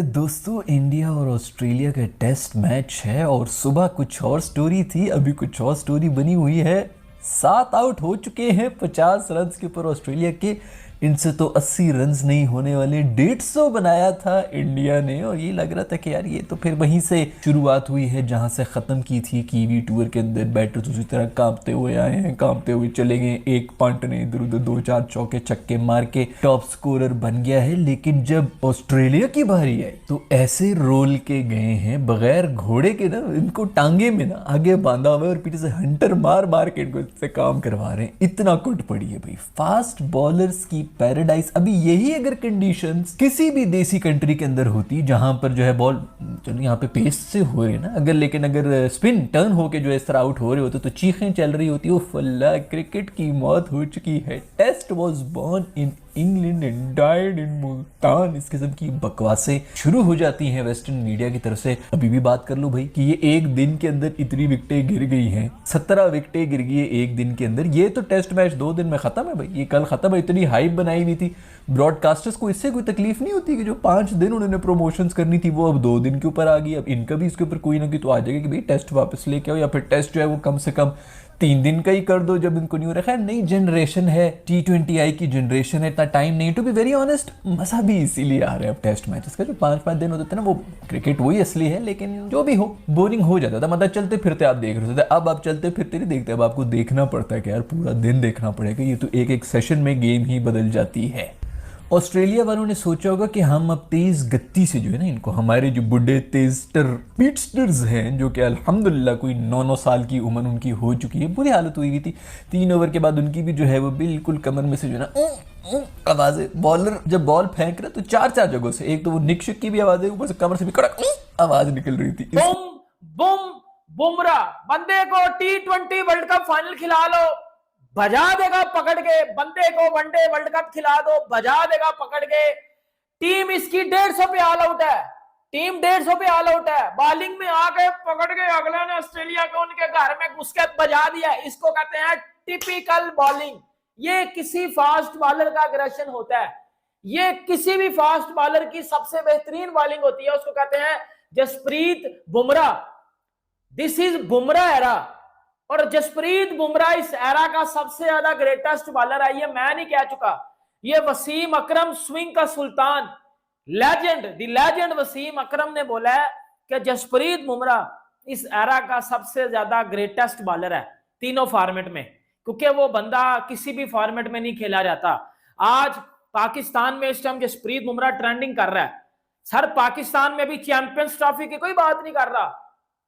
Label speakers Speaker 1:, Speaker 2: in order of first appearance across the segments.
Speaker 1: दोस्तों, इंडिया और ऑस्ट्रेलिया का टेस्ट मैच है और सुबह कुछ और स्टोरी थी, अभी कुछ और स्टोरी बनी हुई है। 7 आउट हो चुके हैं 50 रन के ऊपर ऑस्ट्रेलिया के। इनसे तो 80 रन नहीं होने वाले। 150 बनाया था इंडिया ने और ये लग रहा था कि यार ये तो फिर वहीं से शुरुआत हुई है जहां से ख़त्म की थी। कीवी टूर के अंदर बैटर्स उसी तरह कांपते हुए आए हैं, कांपते हुए चले गए। एक पंट ने इधर उधर 2-4 चौके छक्के मार के टॉप स्कोरर बन गया है। लेकिन जब ऑस्ट्रेलिया की बारी आई तो ऐसे रोल के गए हैं बगैर घोड़े के ना, इनको टांगे में ना आगे बांधा हुआ है और पीछे से हंटर मार मार के इनको इससे काम करवा रहे हैं। इतना कुट पड़ी है भाई। फास्ट बॉलर्स की पैराडाइज। अभी यही अगर कंडीशंस किसी भी देसी कंट्री के अंदर होती जहां पर जो है बॉल, चलो यहाँ पे पेस से हो रही है ना अगर, लेकिन अगर स्पिन टर्न होके जो इस तरह आउट हो रहे होते तो चीखें चल रही होती। वो फल्ला क्रिकेट की मौत हो चुकी है। Test was born in England and died in Multan. इस किस्म की बकवासें शुरू हो जाती हैं वेस्टर्न मीडिया की तरफ से। अभी भी बात कर लो भाई कि ये एक दिन के अंदर इतनी विकेटें गिर गई हैं। 17 विकेटें गिर गई है एक दिन के अंदर। ये तो टेस्ट मैच 2 दिन में खत्म है भाई, ये कल खत्म है। इतनी हाइप बनाई हुई थी ब्रॉडकास्टर्स को, इससे कोई तकलीफ नहीं होती कि जो 5 दिन उन्होंने प्रमोशंस करनी थी वो अब 2 दिन के ऊपर आ गई। अब इनका भी इसके ऊपर कोई ना कोई तो आ जाएगा कि भाई टेस्ट वापस लेके आओ, या फिर टेस्ट जो है वो कम से कम 3 दिन का ही कर दो जब इनको नहीं हो रहा है। नई जनरेशन है, T20I की जनरेशन है, इतना टाइम नहीं। टू बी वेरी ऑनेस्ट, मजा भी इसीलिए आ रहा है अब टेस्ट मैचेस का। जो 5-5 दिन होते थे ना, वो क्रिकेट वही असली है, लेकिन जो भी हो बोरिंग हो जाता था। मतलब चलते फिरते आप देख रहे थे, अब आप चलते फिरते नहीं देखते, अब आपको देखना पड़ता है कि यार पूरा दिन देखना पड़ेगा। ये तो एक एक सेशन में गेम ही बदल जाती है। ऑस्ट्रेलिया वालों ने सोचा होगा कि हम अब तेज गति से जो है ना इनको, हमारे जो बुढ़े तेजटर पीटस्टर्स हैं जो कि अल्हम्दुलिल्लाह कोई 9-9 साल की उम्र उनकी हो चुकी है, बुरी हालत हुई थी। 3 ओवर के बाद उनकी भी जो है वो बिल्कुल कमर में से जो है ना आवाजें, बॉलर जब बॉल फेंक रहे तो 4-4 जगहों से, एक तो वो निक की भी आवाजें, ऊपर से कमर से भी कड़क आवाज निकल रही थी।
Speaker 2: बुम बुम बुमराह बंदे को T20 वर्ल्ड कप फाइनल खिला लो, बजा देगा पकड़ के। बंदे को वनडे वर्ल्ड कप खिला दो, बजा देगा पकड़ के। टीम इसकी 150 पे ऑल आउट है, टीम 150 पे ऑल आउट है। बॉलिंग में आके पकड़ के अगले ने ऑस्ट्रेलिया को उनके घर में घुस के बजा दिया। इसको कहते हैं टिपिकल बॉलिंग। ये किसी फास्ट बॉलर का अग्रेशन होता है, ये किसी भी फास्ट बॉलर की सबसे बेहतरीन बॉलिंग होती है। उसको कहते हैं Jasprit Bumrah. This is Bumrah era, और जसप्रीत बुमराह इस एरा का सबसे ज्यादा ग्रेटेस्ट बॉलर है। ये मैं नहीं कह चुका, ये वसीम अकरम स्विंग का सुल्तान, लेजेंड, द लेजेंड वसीम अकरम ने बोला है कि जसप्रीत बुमराह इस एरा का सबसे ज्यादा ग्रेटेस्ट बॉलर है तीनों फॉर्मेट में, क्योंकि वो बंदा किसी भी फॉर्मेट में नहीं खेला जाता। आज पाकिस्तान में इस टाइम जसप्रीत बुमराह ट्रेंडिंग कर रहा है। सर पाकिस्तान में भी चैंपियंस ट्रॉफी की कोई बात नहीं कर रहा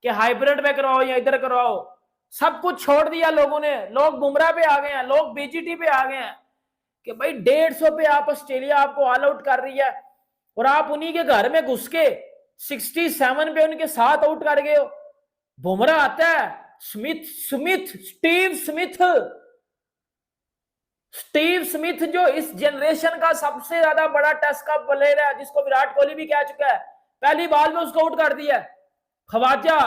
Speaker 2: कि हाइब्रिड में कराओ या इधर कराओ, सब कुछ छोड़ दिया लोगों ने। लोग बुमराह पे आ गए हैं, लोग बीजीटी पे आ गए हैं कि भाई 150 पे आप ऑस्ट्रेलिया आपको ऑल आउट कर रही है और आप उन्हीं के घर में घुस के 67 पे उनके साथ आउट कर गए हो। बुमराह आता है, स्टीव स्मिथ जो इस जनरेशन का सबसे ज्यादा बड़ा टेस्ट का प्लेयर है, जिसको विराट कोहली भी कह चुका है, पहली बॉल में उसको आउट कर दिया। खवाजा,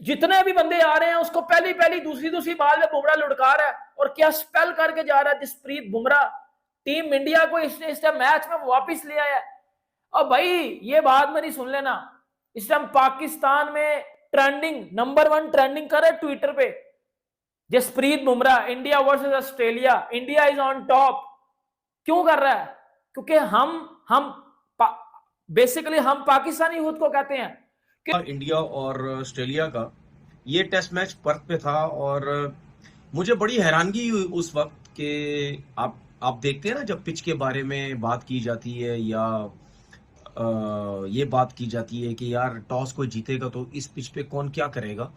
Speaker 2: जितने भी बंदे आ रहे हैं उसको पहली दूसरी बॉल में बुमराह लुढ़का रहा है। और क्या स्पेल करके जा रहा है जसप्रीत बुमराह। टीम इंडिया को इस मैच में वापस ले आया। और भाई ये बात मेरी सुन लेना, इस टाइम पाकिस्तान में ट्रेंडिंग नंबर 1 ट्रेंडिंग कर रहा है ट्विटर पे Jasprit Bumrah, India versus Australia, India is on top. क्यों कर रहा है? क्योंकि हम बेसिकली हम पाकिस्तानी यूथ को कहते हैं।
Speaker 3: इंडिया और ऑस्ट्रेलिया का ये टेस्ट मैच पर्थ पे था और मुझे बड़ी हैरानगी हुई उस वक्त कि आप देखते हैं ना, जब पिच के बारे में बात की जाती है या ये बात की जाती है कि यार टॉस कोई जीतेगा तो इस पिच पे कौन क्या करेगा,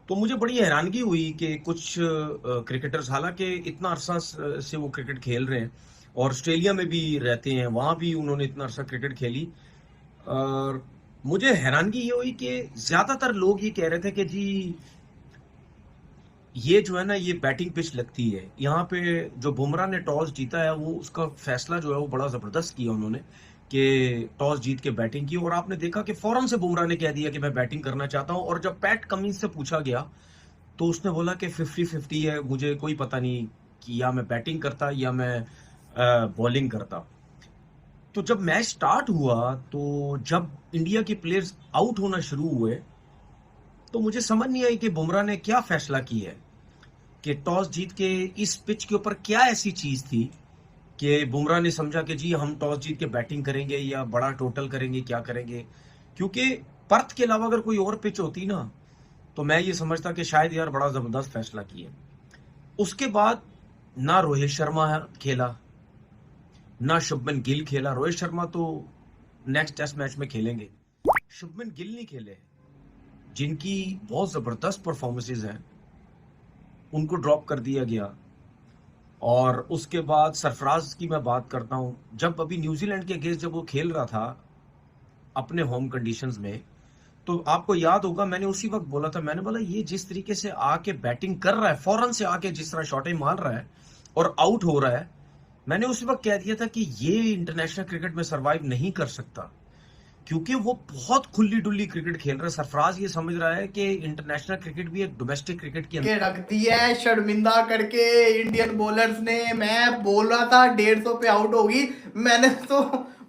Speaker 3: तो मुझे बड़ी हैरानगी हुई कि कुछ क्रिकेटर्स, हालांकि इतना अरसा से वो क्रिकेट खेल रहे हैं और ऑस्ट्रेलिया में भी रहते हैं, वहां भी उन्होंने इतना अरसा क्रिकेट खेली, और मुझे हैरानगी ये हुई कि ज्यादातर लोग ये कह रहे थे कि जी ये जो है ना ये बैटिंग पिच लगती है। यहाँ पे जो बुमराह ने टॉस जीता है वो उसका फैसला जो है वो बड़ा जबरदस्त किया उन्होंने कि टॉस जीत के बैटिंग की, और आपने देखा कि फौरन से बुमराह ने कह दिया कि मैं बैटिंग करना चाहता हूं। और जब पैट कमिंस से पूछा गया तो उसने बोला कि 50-50 है, मुझे कोई पता नहीं कि या मैं बैटिंग करता या मैं बॉलिंग करता। तो जब मैच स्टार्ट हुआ, तो जब इंडिया के प्लेयर्स आउट होना शुरू हुए, तो मुझे समझ नहीं आई कि बुमराह ने क्या फैसला किया है, कि टॉस जीत के इस पिच के ऊपर क्या ऐसी चीज थी कि बुमराह ने समझा कि जी हम टॉस जीत के बैटिंग करेंगे या बड़ा टोटल करेंगे, क्या करेंगे। क्योंकि पर्थ के अलावा अगर कोई और पिच होती ना, तो मैं ये समझता कि शायद यार बड़ा जबरदस्त फैसला किया। उसके बाद ना रोहित शर्मा खेला, ना शुभमन गिल खेला। रोहित शर्मा तो नेक्स्ट टेस्ट मैच में खेलेंगे, शुभमन गिल नहीं खेले, जिनकी बहुत जबरदस्त परफॉर्मेंसेज हैं, उनको ड्रॉप कर दिया गया। और उसके बाद सरफराज की मैं बात करता हूं, जब अभी न्यूजीलैंड के अगेंस्ट जब वो खेल रहा था अपने होम कंडीशंस में, तो आपको याद होगा मैंने उसी वक्त बोला था, मैंने बोला ये जिस तरीके से आके बैटिंग कर रहा है, फौरन से आके जिस तरह शॉटें मार रहा है और आउट हो रहा है, मैंने उसी वक्त कह दिया था कि ये इंटरनेशनल क्रिकेट में सरवाइव नहीं कर सकता, क्योंकि वो बहुत खुली डुल्ली क्रिकेट खेल रहा है। सरफराज ये समझ रहा है कि इंटरनेशनल क्रिकेट भी एक डोमेस्टिक क्रिकेट के
Speaker 4: के रख दिया है शर्मिंदा करके इंडियन बॉलर्स ने। मैं बोल रहा था 150 पे आउट होगी, मैंने तो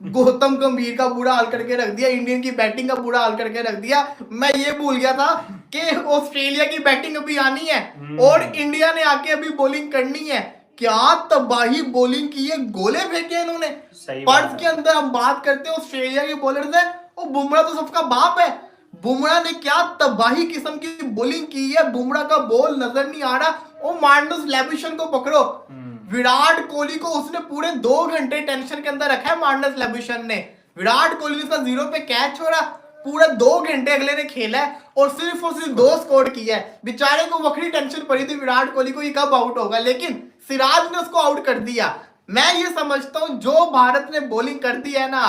Speaker 4: गौतम गंभीर का बुरा हाल करके रख दिया, इंडियन की बैटिंग का बुरा हाल करके रख दिया। मैं ये भूल गया था कि ऑस्ट्रेलिया की बैटिंग अभी आनी है और इंडिया ने आके अभी बॉलिंग करनी है। क्या तबाही बॉलिंग की है, गोले फेंके इन्होंने। पर्थ के अंदर हम बात करते हैं ऑस्ट्रेलिया के बॉलर से, और बुमराह तो सबका बाप है। बुमराह ने क्या तबाही किस्म की बॉलिंग की है, बुमराह का बॉल नजर नहीं आ रहा। और मार्नस लेविशन को पकड़ो, विराट कोहली को उसने पूरे 2 घंटे टेंशन के अंदर रखा है। मार्नस लेविशन ने विराट कोहली का 0 पे कैच छोड़ा, पूरा 2 घंटे अगले ने खेला है और सिर्फ 2 स्कोर किया है। बेचारे को वक्री टेंशन पड़ी थी विराट कोहली को, ये कब आउट होगा, लेकिन सिराज ने उसको आउट कर दिया। मैं ये समझता हूं जो भारत ने बॉलिंग कर दी है ना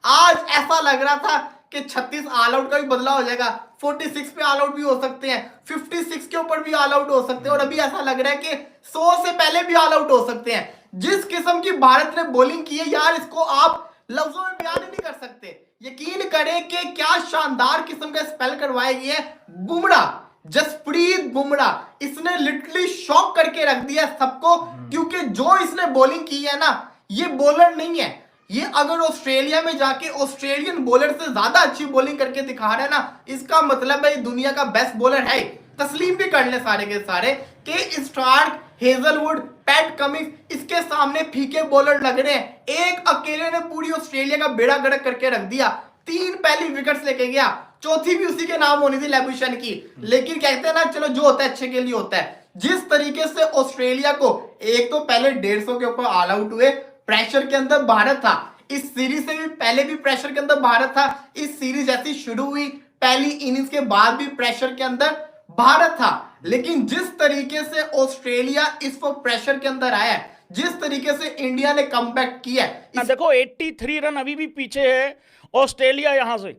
Speaker 4: आज ऐसा लग रहा था कि 36 ऑल आउट का भी बदला हो जाएगा, 46 पे ऑल आउट भी हो सकते हैं, 56 के ऊपर भी ऑल आउट हो सकते हैं, और अभी ऐसा लग रहा है कि 100 से पहले भी ऑल आउट हो सकते हैं। जिस किस्म की भारत ने बॉलिंग की है यार, इसको आप लफ्जों में बयान ही नहीं कर सकते। यकीन करें कि क्या शानदार किस्म का स्पेल करवाएगी है बुमराह, जसप्रीत बुमराह। इसने लिटरली शॉक करके रख दिया सबको, क्योंकि जो इसने बॉलिंग की है ना, ये बॉलर नहीं है। ये अगर ऑस्ट्रेलिया में जाके ऑस्ट्रेलियन बॉलर से ज्यादा अच्छी बॉलिंग करके दिखा रहा है ना, इसका मतलब है दुनिया का बेस्ट बॉलर है। तस्लीम भी कर ले सारे के सारे कि स्टार्क, हेजलवुड, पैट कमिंस इसके सामने फीके बॉलर लग रहे हैं। एक अकेले ने पूरी ऑस्ट्रेलिया का बेड़ा गर्क करके रख दिया, 3 पहली विकेट्स लेके गया, चौथी भी उसी के नाम होनी थी लेबुशन की। लेकिन कहते हैं ना, चलो जो होता है अच्छे के लिए होता है। जिस तरीके से ऑस्ट्रेलिया को एक तो पहले 150 के ऊपर ऑल आउट हुए, प्रेशर के अंदर भारत था। इस सीरीज से भी पहले भी प्रेशर के अंदर भारत था। इस सीरीज जैसी शुरू हुई, पहली इनिंग्स के बाद भी प्रेशर के अंदर भारत था। लेकिन जिस तरीके से ऑस्ट्रेलिया इस वक्त प्रेशर के अंदर आया है, जिस तरीके से इंडिया ने कमबैक किया है,
Speaker 5: देखो 83 रन अभी भी पीछे है ऑस्ट्रेलिया यहां से।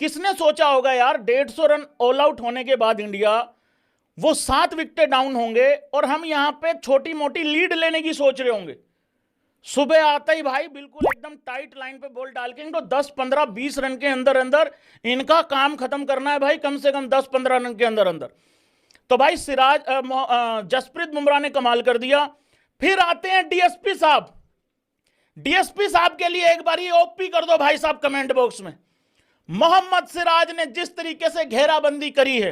Speaker 5: किसने सोचा होगा यार 150 रन ऑल आउट होने के बाद इंडिया वो 7 विकेट डाउन होंगे और हम यहां पे छोटी मोटी लीड लेने की सोच रहे होंगे। सुबह आता ही भाई बिल्कुल एकदम टाइट लाइन पे बॉल डाल के इनको 10, 15, 20 रन के अंदर अंदर इनका काम खत्म करना है भाई, कम से कम 10, 15 रन के अंदर अंदर। तो भाई जसप्रीत बुमराह ने कमाल कर दिया। फिर आते हैं डीएसपी साहब। डीएसपी साहब के लिए एक बार ये ओपी कर दो भाई साहब कमेंट बॉक्स में। मोहम्मद सिराज ने जिस तरीके से घेराबंदी करी है,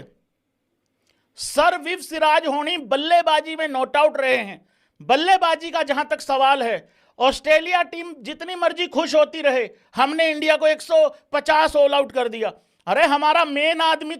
Speaker 5: सर्विव सिराज होनी बल्लेबाजी में नॉट आउट रहे हैं। बल्लेबाजी का जहां तक सवाल है, ऑस्ट्रेलिया टीम जितनी मर्जी खुश होती रहे, हमने इंडिया को 150 ऑल आउट कर दिया। अरे हमारा मेन आदमी